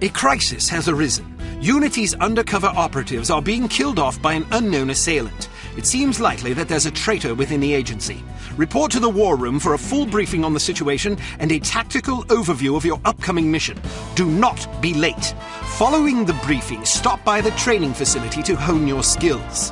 A crisis has arisen. Unity's undercover operatives are being killed off by an unknown assailant. It seems likely that there's a traitor within the agency. Report to the War Room for a full briefing on the situation and a tactical overview of your upcoming mission. Do not be late. Following the briefing, stop by the training facility to hone your skills.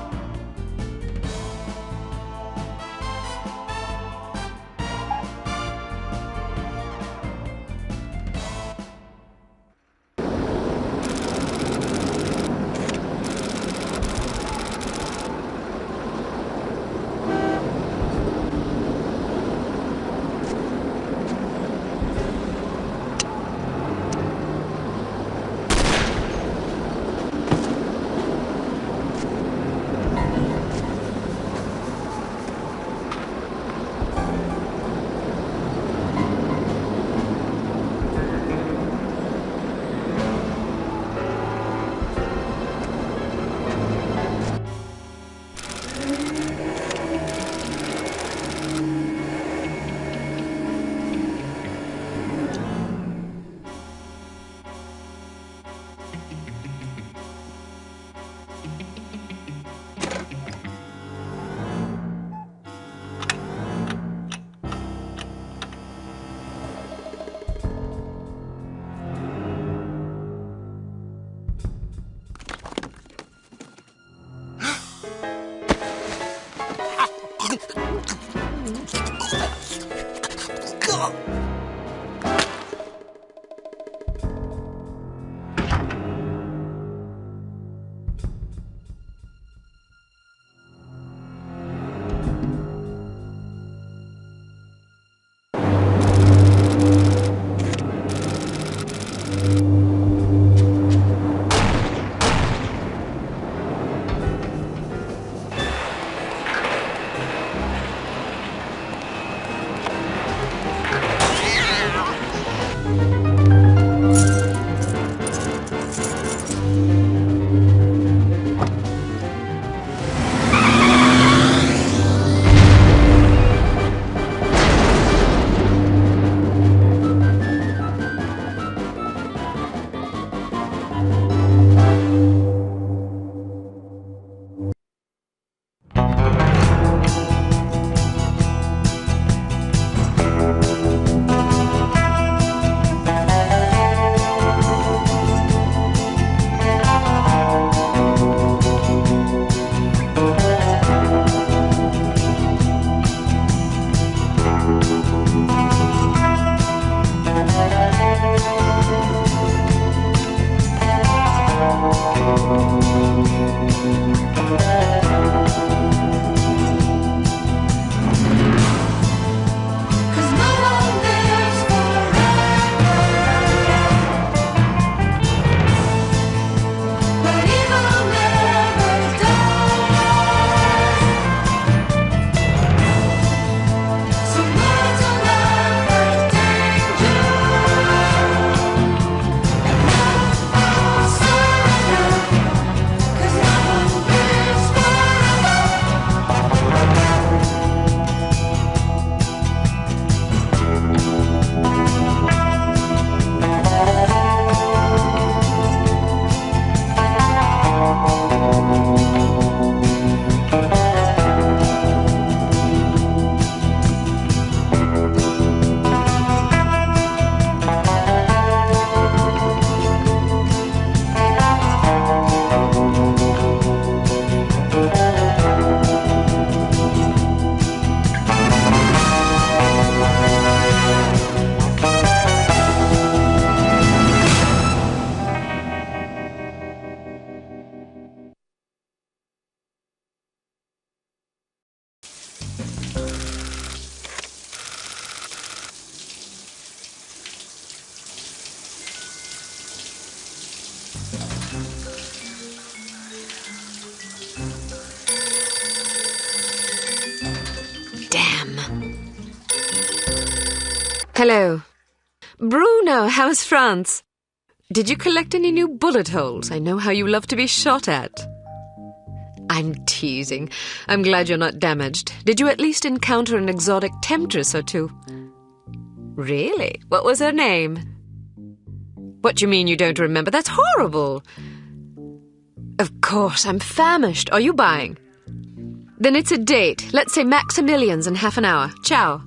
Hello. Bruno, how's France? Did you collect any new bullet holes? I know how you love to be shot at. I'm teasing. I'm glad you're not damaged. Did you at least encounter an exotic temptress or two? Really? What was her name? What do you mean you don't remember? That's horrible. Of course, I'm famished. Are you buying? Then it's a date. Let's say Maximilian's in half an hour. Ciao.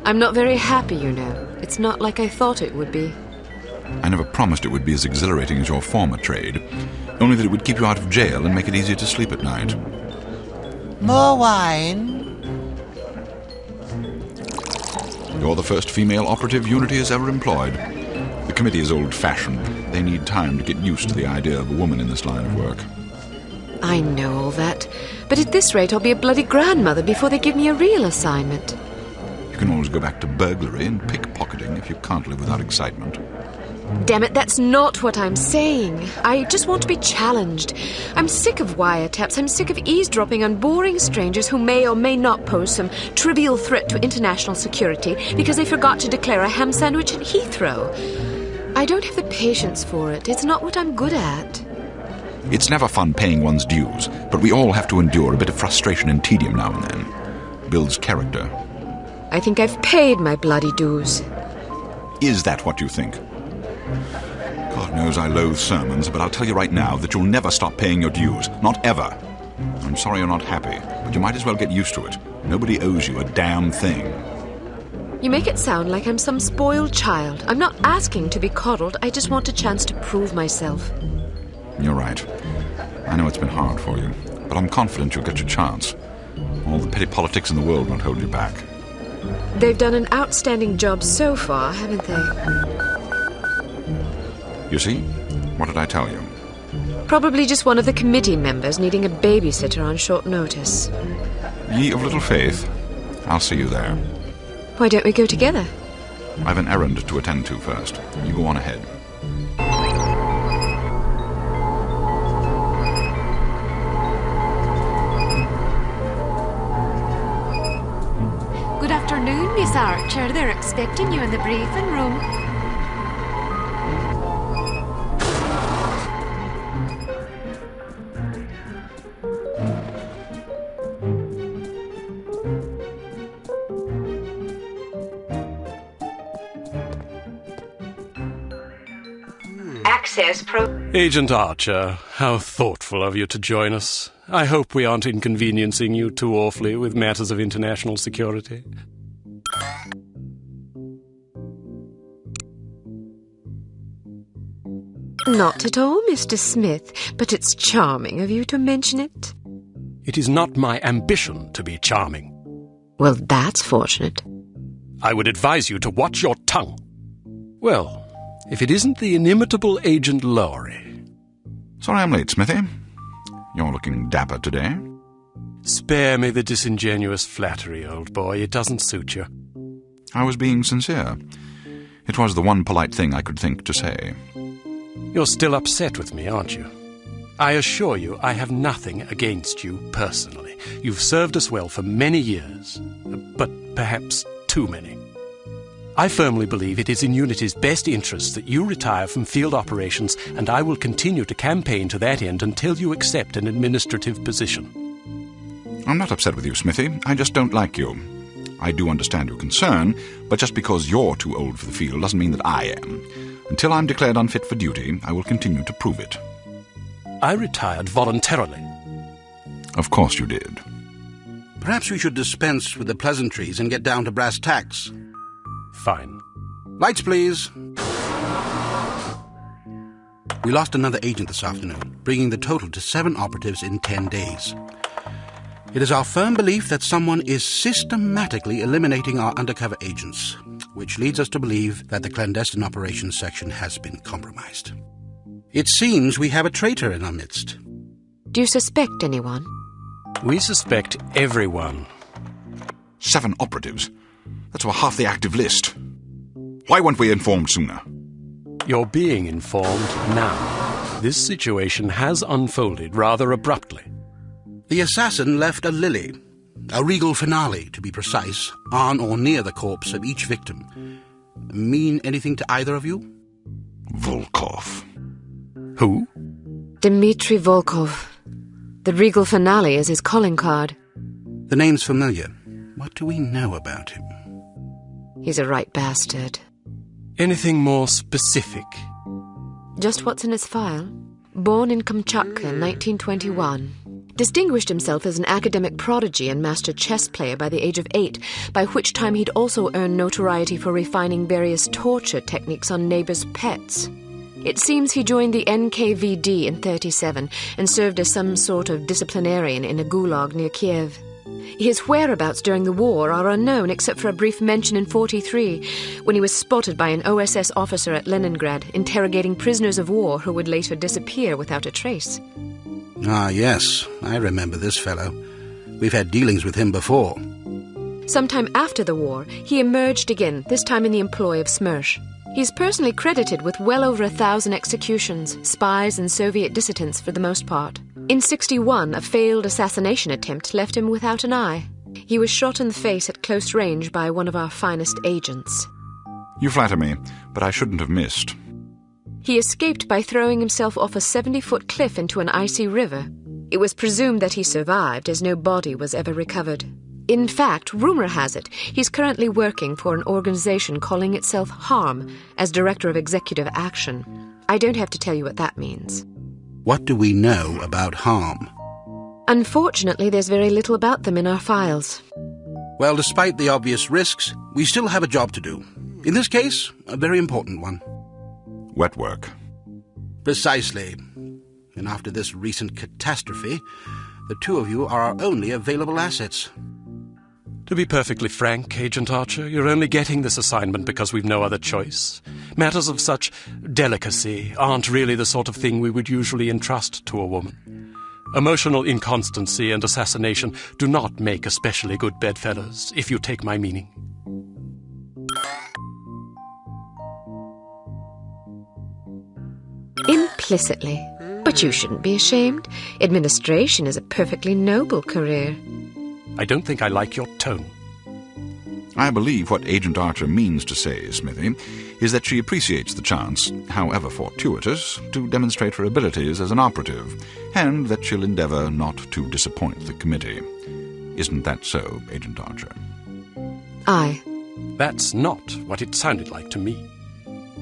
I'm not very happy, you know. It's not like I thought it would be. I never promised it would be as exhilarating as your former trade, only that it would keep you out of jail and make it easier to sleep at night. More wine? You're the first female operative Unity has ever employed. The committee is old-fashioned. They need time to get used to the idea of a woman in this line of work. I know all that. But at this rate, I'll be a bloody grandmother before they give me a real assignment. You can always go back to burglary and pickpocketing if you can't live without excitement. Damn it, that's not what I'm saying. I just want to be challenged. I'm sick of wiretaps. I'm sick of eavesdropping on boring strangers who may or may not pose some trivial threat to international security because they forgot to declare a ham sandwich at Heathrow. I don't have the patience for it. It's not what I'm good at. It's never fun paying one's dues, but we all have to endure a bit of frustration and tedium now and then. Builds character. I think I've paid my bloody dues. Is that what you think? God knows I loathe sermons, but I'll tell you right now that you'll never stop paying your dues. Not ever. I'm sorry you're not happy, but you might as well get used to it. Nobody owes you a damn thing. You make it sound like I'm some spoiled child. I'm not asking to be coddled. I just want a chance to prove myself. You're right. I know it's been hard for you, but I'm confident you'll get your chance. All the petty politics in the world won't hold you back. They've done an outstanding job so far, haven't they? You see? What did I tell you? Probably just one of the committee members needing a babysitter on short notice. Ye of little faith. I'll see you there. Why don't we go together? I've an errand to attend to first. You go on ahead. Good afternoon, Miss Archer. They're expecting you in the briefing room. Agent Archer, how thoughtful of you to join us. I hope we aren't inconveniencing you too awfully with matters of international security. Not at all, Mr. Smith, but it's charming of you to mention it. It is not my ambition to be charming. Well, that's fortunate. I would advise you to watch your tongue. Well, if it isn't the inimitable Agent Lowry. Sorry I'm late, Smithy. You're looking dapper today. Spare me the disingenuous flattery, old boy. It doesn't suit you. I was being sincere. It was the one polite thing I could think to say. You're still upset with me, aren't you? I assure you I have nothing against you personally. You've served us well for many years, but perhaps too many. I firmly believe it is in Unity's best interest that you retire from field operations, and I will continue to campaign to that end until you accept an administrative position. I'm not upset with you, Smithy. I just don't like you. I do understand your concern, but just because you're too old for the field doesn't mean that I am. Until I'm declared unfit for duty, I will continue to prove it. I retired voluntarily. Of course you did. Perhaps we should dispense with the pleasantries and get down to brass tacks. Fine. Lights, please. We lost another agent this afternoon, bringing the total to 7 operatives in 10 days. It is our firm belief that someone is systematically eliminating our undercover agents, which leads us to believe that the clandestine operations section has been compromised. It seems we have a traitor in our midst. Do you suspect anyone? We suspect everyone. 7 operatives? That's over half the active list. Why weren't we informed sooner? You're being informed now. This situation has unfolded rather abruptly. The assassin left a lily, a regal finale to be precise, on or near the corpse of each victim. Mean anything to either of you? Volkov. Who? Dmitri Volkov. The regal finale is his calling card. The name's familiar. What do we know about him? He's a right bastard. Anything more specific? Just what's in his file. Born in Kamchatka in 1921. Distinguished himself as an academic prodigy and master chess player by the age of 8, by which time he'd also earned notoriety for refining various torture techniques on neighbors' pets. It seems he joined the NKVD in 1937 and served as some sort of disciplinarian in a gulag near Kiev. His whereabouts during the war are unknown except for a brief mention in 1943 when he was spotted by an OSS officer at Leningrad interrogating prisoners of war who would later disappear without a trace. Ah, yes, I remember this fellow. We've had dealings with him before. Sometime after the war, he emerged again, this time in the employ of Smersh. He's personally credited with well over 1,000 executions, spies and Soviet dissidents for the most part. In 1961, a failed assassination attempt left him without an eye. He was shot in the face at close range by one of our finest agents. You flatter me, but I shouldn't have missed. He escaped by throwing himself off a 70-foot cliff into an icy river. It was presumed that he survived, as no body was ever recovered. In fact, rumor has it, he's currently working for an organization calling itself HARM as Director of Executive Action. I don't have to tell you what that means. What do we know about HARM? Unfortunately, there's very little about them in our files. Well, despite the obvious risks, we still have a job to do. In this case, a very important one. Wet work. Precisely. And after this recent catastrophe, the two of you are our only available assets. To be perfectly frank, Agent Archer, you're only getting this assignment because we've no other choice. Matters of such delicacy aren't really the sort of thing we would usually entrust to a woman. Emotional inconstancy and assassination do not make especially good bedfellows, if you take my meaning. Implicitly. But you shouldn't be ashamed. Administration is a perfectly noble career. I don't think I like your tone. I believe what Agent Archer means to say, Smithy, is that she appreciates the chance, however fortuitous, to demonstrate her abilities as an operative, and that she'll endeavour not to disappoint the committee. Isn't that so, Agent Archer? Aye. That's not what it sounded like to me.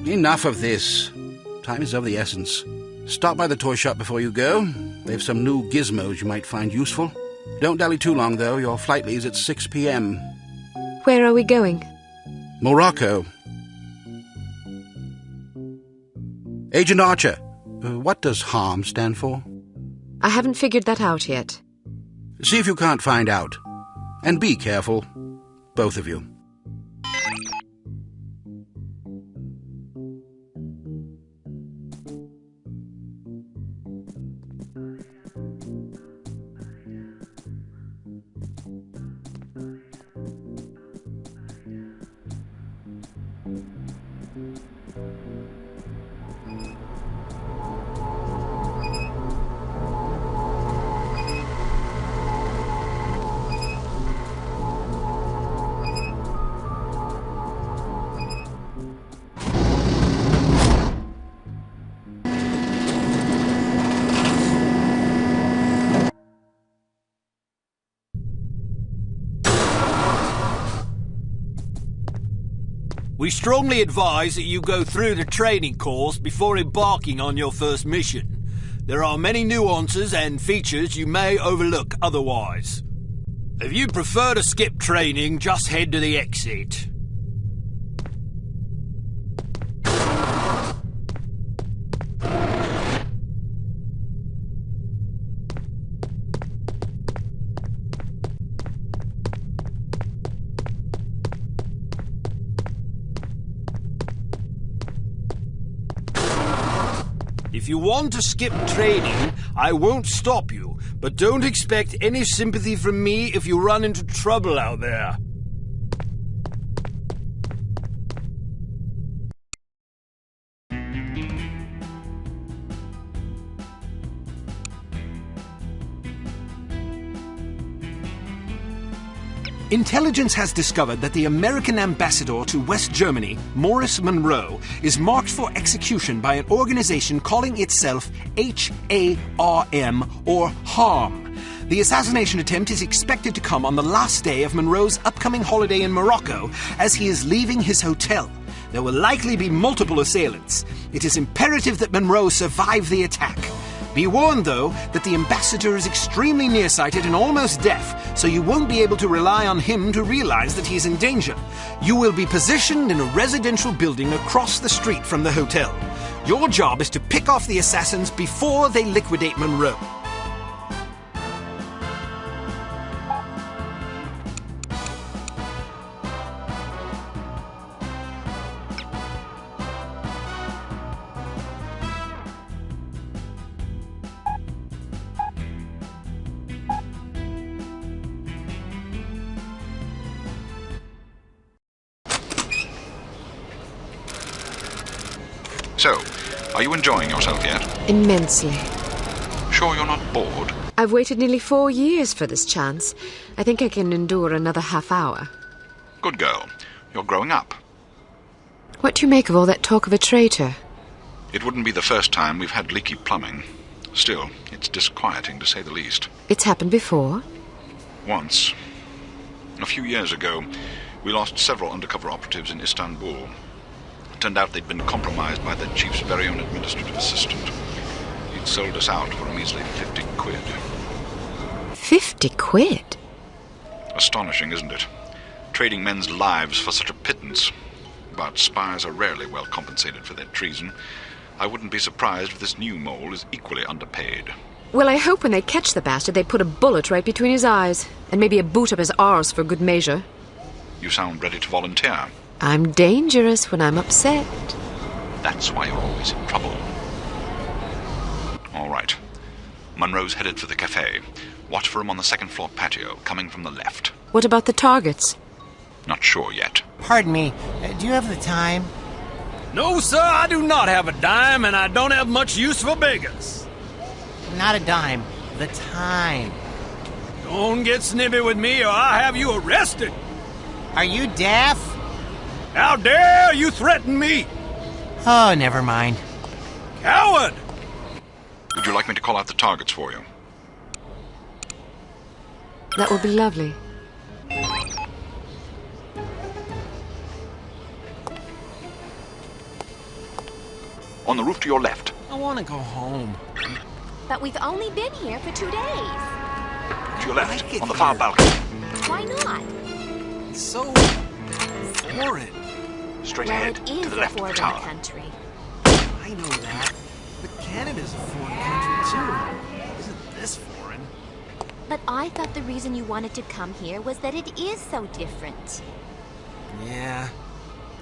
Enough of this. Time is of the essence. Stop by the toy shop before you go. They've some new gizmos you might find useful. Don't dally too long, though. Your flight leaves at 6 p.m. Where are we going? Morocco. Agent Archer, what does HARM stand for? I haven't figured that out yet. See if you can't find out. And be careful, both of you. We strongly advise that you go through the training course before embarking on your first mission. There are many nuances and features you may overlook otherwise. If you prefer to skip training, just head to the exit. If you want to skip training, I won't stop you, but don't expect any sympathy from me if you run into trouble out there. Intelligence has discovered that the American ambassador to West Germany, Morris Monroe, is marked for execution by an organization calling itself HARM, or HARM. The assassination attempt is expected to come on the last day of Monroe's upcoming holiday in Morocco as he is leaving his hotel. There will likely be multiple assailants. It is imperative that Monroe survive the attack. Be warned, though, that the ambassador is extremely nearsighted and almost deaf, so you won't be able to rely on him to realize that he is in danger. You will be positioned in a residential building across the street from the hotel. Your job is to pick off the assassins before they liquidate Monroe. So, are you enjoying yourself yet? Immensely. Sure you're not bored? I've waited nearly 4 years for this chance. I think I can endure another half hour. Good girl. You're growing up. What do you make of all that talk of a traitor? It wouldn't be the first time we've had leaky plumbing. Still, it's disquieting to say the least. It's happened before? Once. A few years ago, we lost several undercover operatives in Istanbul. Turned out they'd been compromised by the chief's very own administrative assistant. He'd sold us out for a measly 50 quid. 50 quid? Astonishing, isn't it? Trading men's lives for such a pittance. But spies are rarely well compensated for their treason. I wouldn't be surprised if this new mole is equally underpaid. Well, I hope when they catch the bastard, they put a bullet right between his eyes, and maybe a boot up his arse for good measure. You sound ready to volunteer. I'm dangerous when I'm upset. That's why you're always in trouble. All right. Monroe's headed for the cafe. Watch for him on the second-floor patio, coming from the left. What about the targets? Not sure yet. Pardon me, do you have the time? No, sir, I do not have a dime, and I don't have much use for beggars. Not a dime. The time. Don't get snippy with me, or I'll have you arrested. Are you deaf? How dare you threaten me? Oh, never mind. Coward! Would you like me to call out the targets for you? That would be lovely. On the roof to your left. I want to go home. But we've only been here for 2 days. To your left, like it on the far here. balcony. Why not? It's so foreign. Straight Well, ahead, it to is the a left of the foreign tower. country. I know that. But Canada's a foreign country, too. Isn't this foreign? But I thought the reason you wanted to come here was that it is so different. Yeah.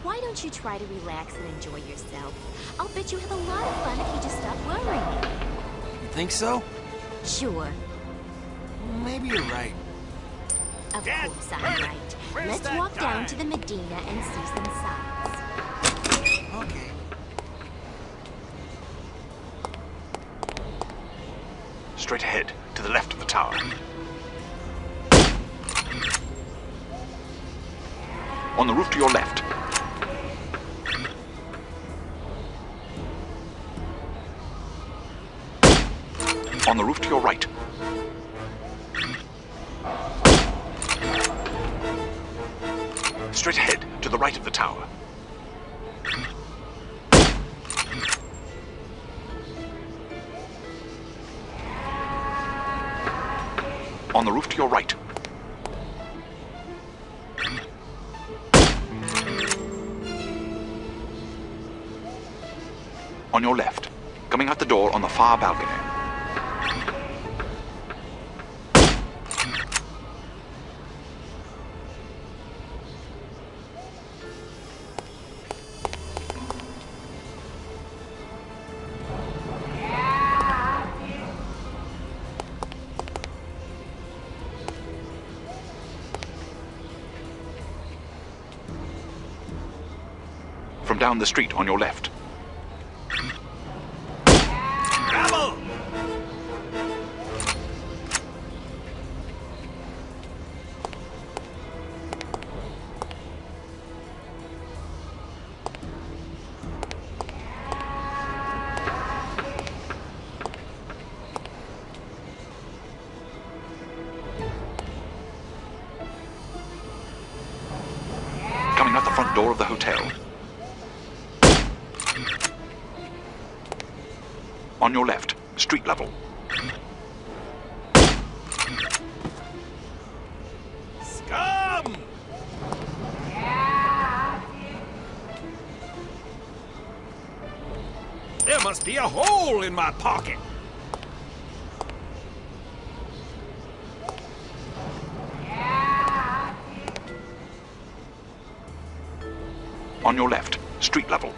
Why don't you try to relax and enjoy yourself? I'll bet you have a lot of fun if you just stop worrying. You think so? Sure. Maybe you're right. Of course I'm right. Let's walk down to the Medina and see some sights. Okay. Straight ahead, to the left of the tower. On the roof to your left. On the roof to your right. Straight ahead, to the right of the tower. On the roof to your right. On your left, coming out the door on the far balcony. From down the street on your left. Rebel! front door of the hotel. On your left, street level. Scum! There must be a hole in my pocket. On your left, street level.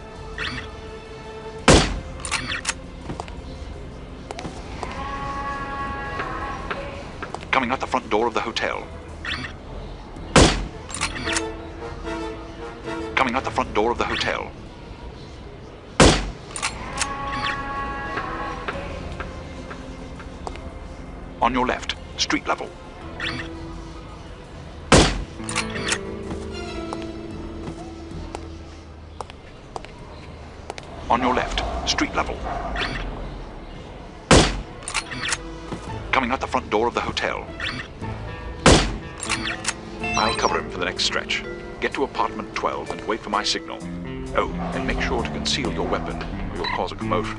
Coming out the front door of the hotel. Coming out the front door of the hotel. On your left, street level. On your left, street level. Coming out the front door of the hotel. I'll cover him for the next stretch. Get to apartment 12 and wait for my signal. Oh, and make sure to conceal your weapon, or you'll cause a commotion.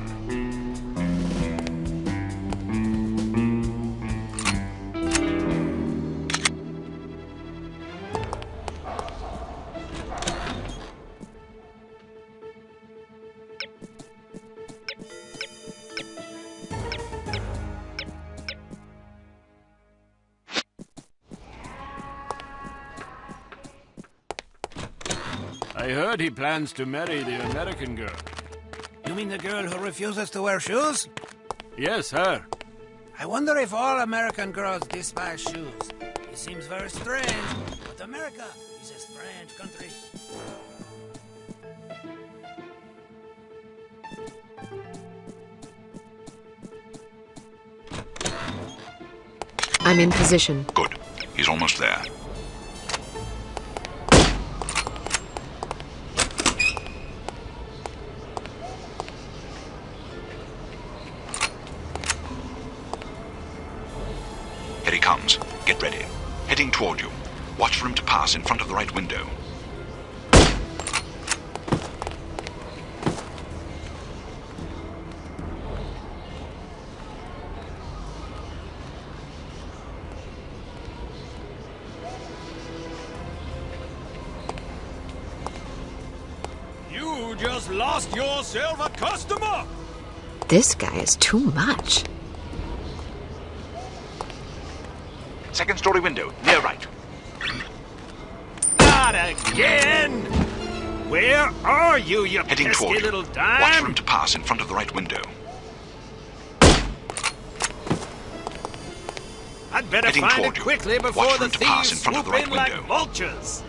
I heard he plans to marry the American girl. You mean the girl who refuses to wear shoes? Yes, her. I wonder if all American girls despise shoes. It seems very strange, but America is a strange country. I'm in position. Good. He's almost there. Here he comes. Get ready. Heading toward you. Watch for him to pass in front of the right window. You just lost yourself a customer! This guy is too much. Second story window, near right. Not again! Where are you, you Heading pesky toward you. little Watch for dime? him to pass in front of the right window. I'd better Heading find toward it you. quickly Watch before for the him to pass in thieves front of swoop the right in like window. vultures.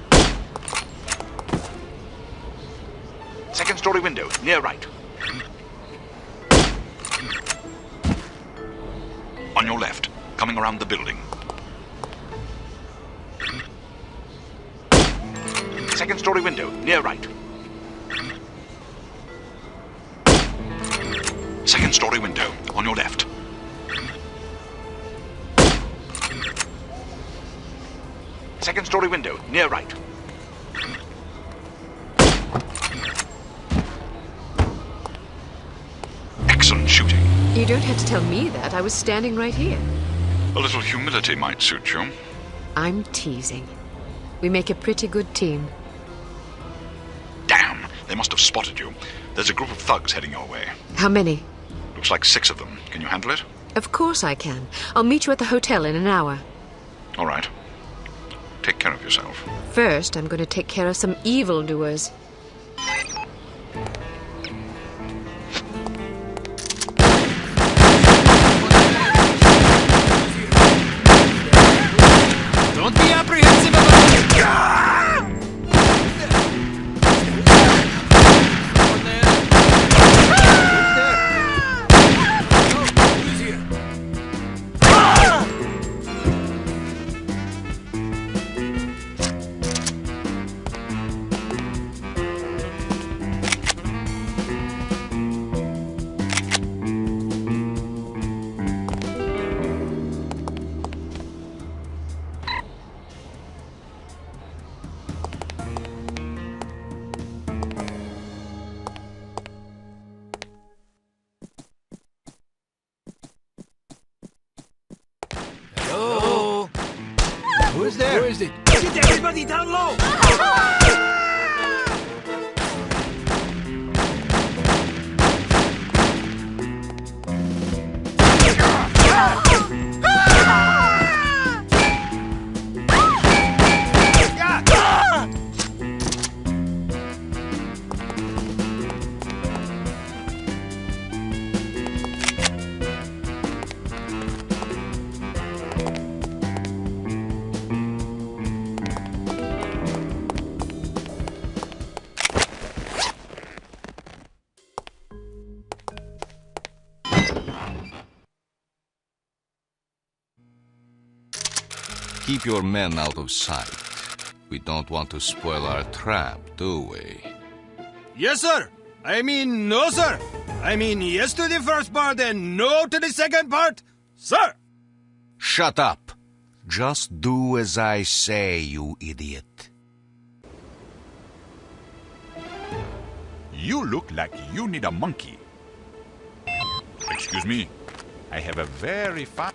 Second story window, near right. On your left, coming around the building. Second story window, near right. Second story window, on your left. Second story window, near right. Excellent shooting. You don't have to tell me that. I was standing right here. A little humility might suit you. I'm teasing. We make a pretty good team. Damn, they must have spotted you. There's a group of thugs heading your way. How many? Looks like 6 of them. Can you handle it? Of course I can. I'll meet you at the hotel in an hour. All right. Take care of yourself. First, I'm going to take care of some evildoers. Don't be apprehensive about is it? Get everybody down low! Keep your men out of sight. We don't want to spoil our trap, do we? Yes, sir. I mean, no, sir. I mean, yes to the first part and no to the second part, sir. Shut up. Just do as I say, you idiot. You look like you need a monkey. Excuse me. I have a very fine...